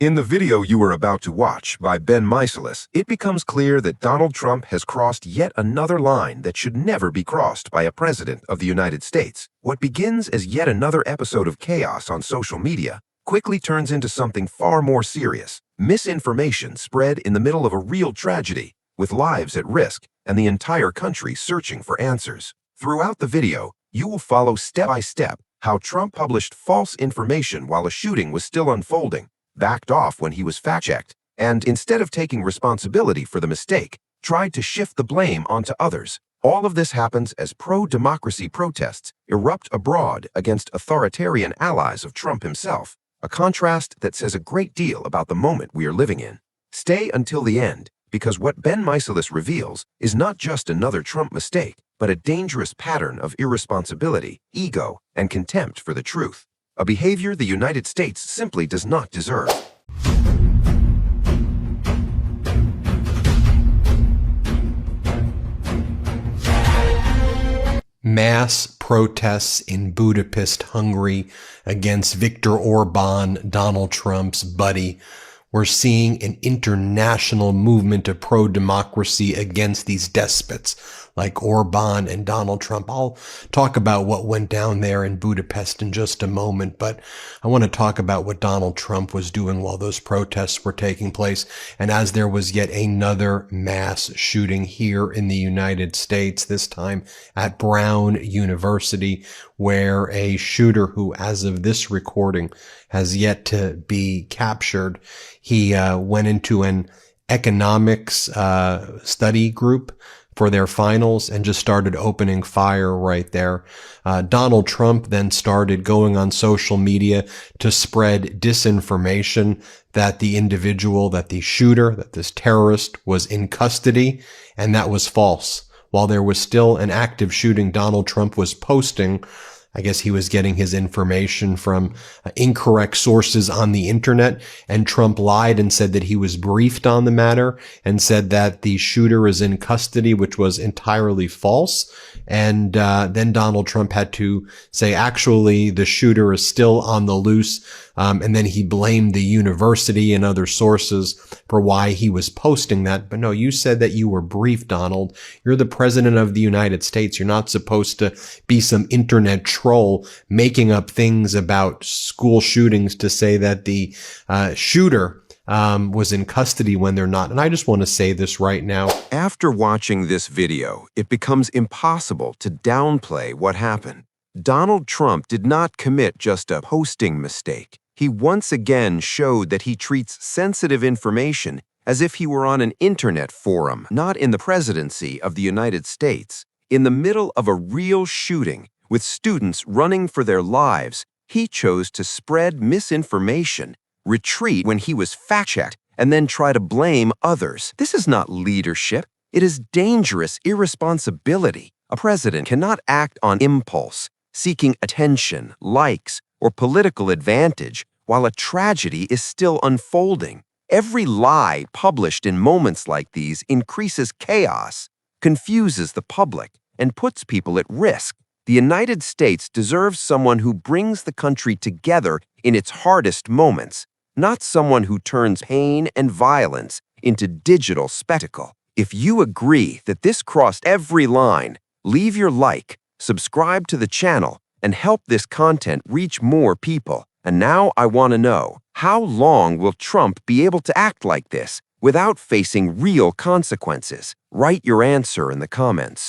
In the video you are about to watch by PANICS, it becomes clear that Donald Trump has crossed yet another line that should never be crossed by a president of the United States. What begins as yet another episode of chaos on social media quickly turns into something far more serious. Misinformation spread in the middle of a real tragedy, with lives at risk and the entire country searching for answers. Throughout the video, you will follow step by step how Trump published false information while a shooting was still unfolding, backed off when he was fact-checked, and instead of taking responsibility for the mistake, tried to shift the blame onto others. All of this happens as pro-democracy protests erupt abroad against authoritarian allies of Trump himself, a contrast that says a great deal about the moment we are living in. Stay until the end, because what PANICS reveals is not just another Trump mistake, but a dangerous pattern of irresponsibility, ego, and contempt for the truth. A behavior the United States simply does not deserve. Mass protests in Budapest, Hungary against Viktor Orban, Donald Trump's buddy. We're seeing an international movement of pro-democracy against these despots like Orban and Donald Trump. I'll talk about what went down there in Budapest in just a moment, but I want to talk about what Donald Trump was doing while those protests were taking place. And as there was yet another mass shooting here in the United States, this time at Brown University, where a shooter who, as of this recording, has yet to be captured, he went into an economics study group for their finals and just started opening fire right there. Donald Trump then started going on social media to spread disinformation that the individual, that the shooter, that this terrorist was in custody, and that was false. While there was still an active shooting, Donald Trump was posting, I guess he was getting his information from incorrect sources on the internet, and Trump lied and said that he was briefed on the matter and said that the shooter is in custody, which was entirely false. And then Donald Trump had to say, actually, the shooter is still on the loose. And then he blamed the university and other sources for why he was posting that. But no, you said that you were briefed, Donald. You're the president of the United States. You're not supposed to be some internet troll making up things about school shootings to say that the shooter was in custody when they're not. And I just want to say this right now. After watching this video, it becomes impossible to downplay what happened. Donald Trump did not commit just a posting mistake. He once again showed that he treats sensitive information as if he were on an internet forum, not in the presidency of the United States. In the middle of a real shooting, with students running for their lives, he chose to spread misinformation, retreat when he was fact-checked, and then try to blame others. This is not leadership. It is dangerous irresponsibility. A president cannot act on impulse, seeking attention, likes, or political advantage while a tragedy is still unfolding. Every lie published in moments like these increases chaos, confuses the public, and puts people at risk. The United States deserves someone who brings the country together in its hardest moments, not someone who turns pain and violence into digital spectacle. If you agree that this crossed every line, leave your like, subscribe to the channel, and help this content reach more people. And now I want to know, how long will Trump be able to act like this without facing real consequences? Write your answer in the comments.